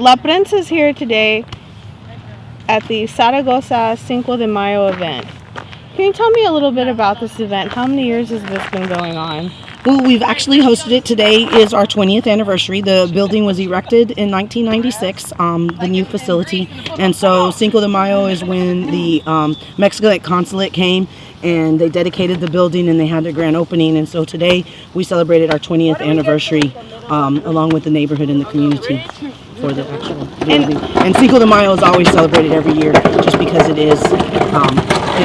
La Prensa is here today at the Zaragosa Cinco de Mayo event. Can you tell me a little bit about this event? How many years has this been going on? Well, we've actually hosted it. Today is our 20th anniversary. The building was erected in 1996, the new facility. And so Cinco de Mayo is when the Mexican consulate came and they dedicated the building and they had their grand opening. And so today we celebrated our 20th anniversary along with the neighborhood and the community for the actual building. And Cinco de Mayo is always celebrated every year just because it is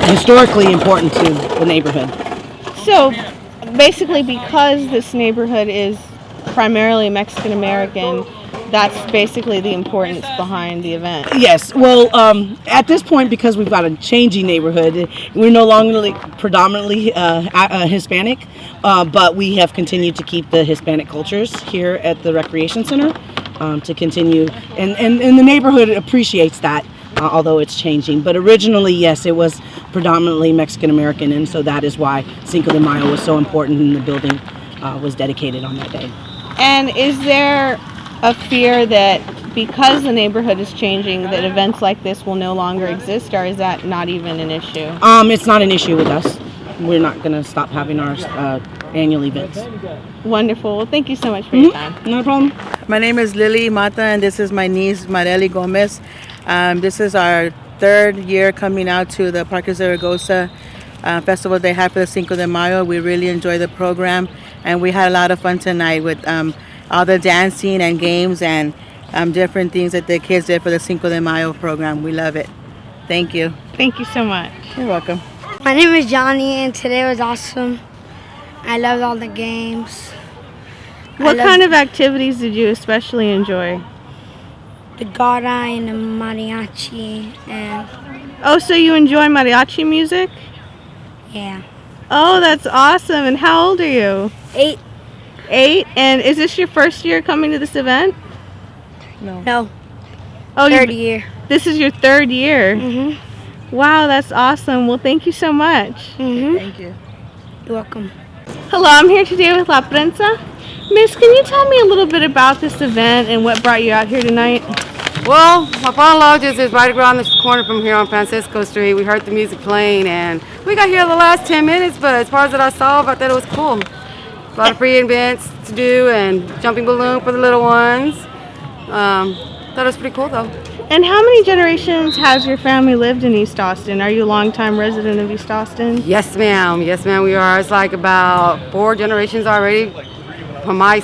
historically important to the neighborhood. So basically, because this neighborhood is primarily Mexican American, that's basically the importance behind the event. Yes. Well, at this point, because we've got a changing neighborhood, we're no longer predominantly Hispanic, but we have continued to keep the Hispanic cultures here at the Recreation Center to continue. And the neighborhood appreciates that, although it's changing. But originally, yes, it was predominantly Mexican American, and so that is why Cinco de Mayo was so important and the building was dedicated on that day. And is there a fear that because the neighborhood is changing that events like this will no longer exist, or is that not even an issue? It's not an issue with us. We're not going to stop having our annual events. Wonderful. Well, thank you so much for your time. No problem. My name is Lily Mata, and this is my niece, Marely Gomez. This is our third year coming out to the Parque Zaragosa festival they had for the Cinco de Mayo. We really enjoyed the program, and we had a lot of fun tonight with all the dancing and games and different things that the kids did for the Cinco de Mayo program. We love it. Thank you. Thank you so much. You're welcome. My name is Johnny, and today was awesome. I loved all the games. What kind of activities did you especially enjoy? The gara and the mariachi, and Oh, so you enjoy mariachi music? yeah. Oh, that's awesome. And how old are you? 8. 8? And is this your first year coming to this event? No, Oh, third year. This is your third year. Mhm. Wow, that's awesome. Well, thank you so much. Mhm. Thank you. You're welcome. Hello, I'm here today with La Prensa. Miss, can you tell me a little bit about this event and what brought you out here tonight? Well, my father-in-law just is right around the corner from here on Francisco Street. We heard the music playing, and we got here the last 10 minutes, but as far as that I saw, I thought it was cool. A lot of free events to do and jumping balloon for the little ones. Thought it was pretty cool, though. And how many generations has your family lived in East Austin? Are you a longtime resident of East Austin? Yes, ma'am. Yes, ma'am, we are. It's like about 4 generations already. From my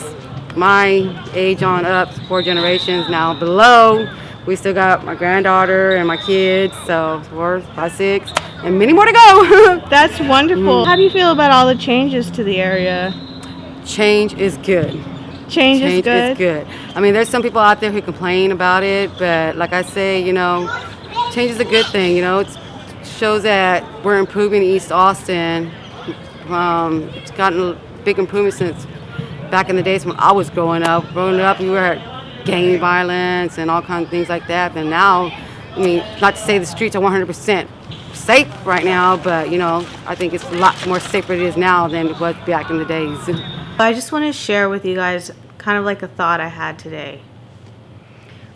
age on up, 4 generations now. Below, we still got my granddaughter and my kids, so 4, 5, 6, and many more to go. That's wonderful. How do you feel about all the changes to the area? Change is good. Change is good? is good. I mean, there's some people out there who complain about it, but like I say, change is a good thing. It shows that we're improving East Austin. It's gotten a big improvement since back in the days when I was growing up. Growing up, we were at gang violence and all kinds of things like that. And now, I mean, not to say the streets are 100% safe right now, but, I think it's a lot more safer it is now than it was back in the days. I just want to share with you guys kind of like a thought I had today.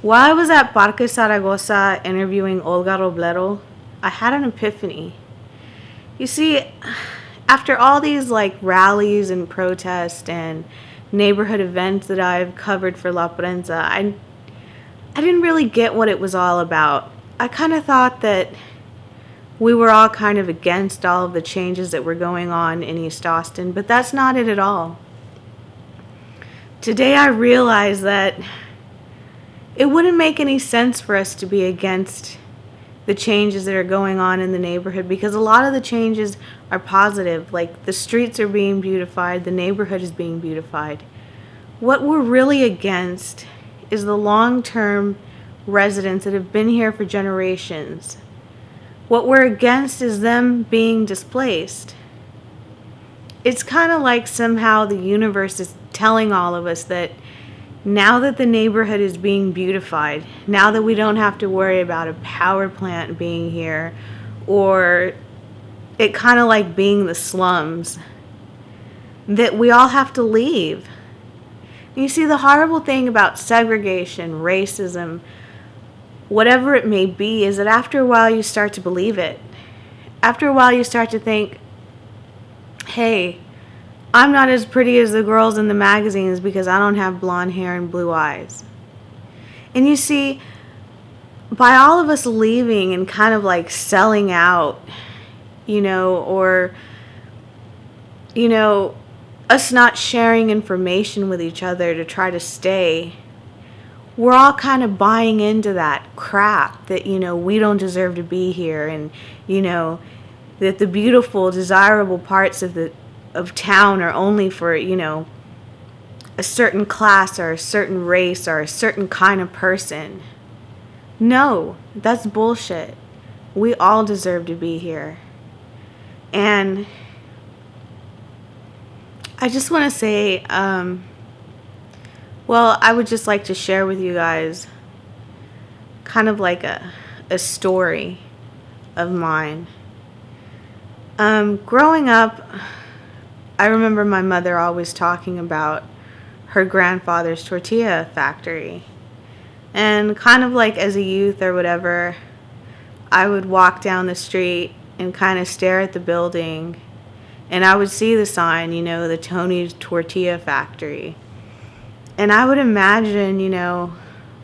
While I was at Parque Zaragosa interviewing Olga Robledo, I had an epiphany. You see, after all these rallies and protests and neighborhood events that I've covered for La Prensa, I didn't really get what it was all about. I kind of thought that we were all kind of against all of the changes that were going on in East Austin, but that's not it at all. Today I realized that it wouldn't make any sense for us to be against the changes that are going on in the neighborhood, because a lot of the changes are positive. Like, the streets are being beautified, the neighborhood is being beautified. What we're really against is the long-term residents that have been here for generations. What we're against is them being displaced. It's kind of like somehow the universe is telling all of us that now that the neighborhood is being beautified, now that we don't have to worry about a power plant being here, or it kind of like being the slums, that we all have to leave. You see, the horrible thing about segregation, racism, whatever it may be, is that after a while you start to believe it. After a while you start to think, hey, I'm not as pretty as the girls in the magazines because I don't have blonde hair and blue eyes. And you see, by all of us leaving and kind of like selling out, or, us not sharing information with each other to try to stay, we're all kind of buying into that crap that, we don't deserve to be here, and, that the beautiful, desirable parts of town are only for, a certain class or a certain race or a certain kind of person. No, that's bullshit. We all deserve to be here. And I just want to say, I would just like to share with you guys kind of like a story of mine. Growing up, I remember my mother always talking about her grandfather's tortilla factory. And kind of like as a youth or whatever, I would walk down the street and kind of stare at the building, and I would see the sign, the Tony's Tortilla Factory. And I would imagine,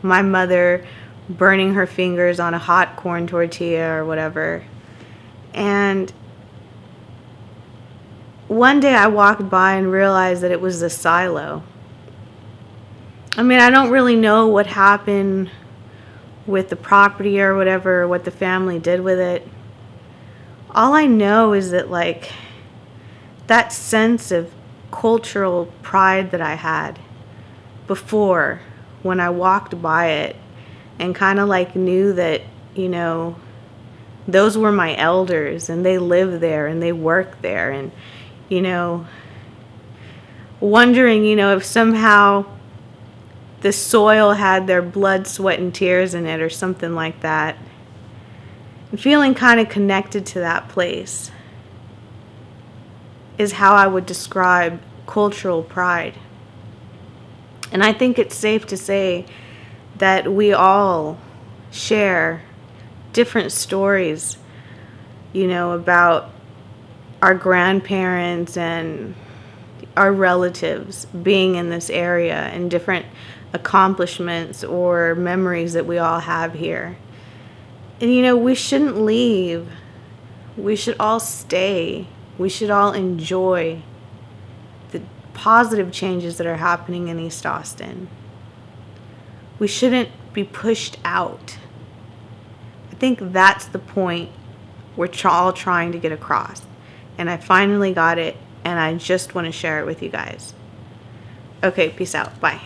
my mother burning her fingers on a hot corn tortilla or whatever. And one day I walked by and realized that it was the silo. I mean, I don't really know what happened with the property or whatever, what the family did with it. All I know is that, like, that sense of cultural pride that I had before when I walked by it and kind of like knew that, those were my elders and they live there and they work there, and, wondering, if somehow the soil had their blood, sweat, and tears in it or something like that. And feeling kind of connected to that place is how I would describe cultural pride. And I think it's safe to say that we all share different stories, about our grandparents and our relatives being in this area and different accomplishments or memories that we all have here. And we shouldn't leave. We should all stay. We should all enjoy the positive changes that are happening in East Austin. We shouldn't be pushed out. I think that's the point we're all trying to get across. And I finally got it, and I just want to share it with you guys. Okay, peace out. Bye.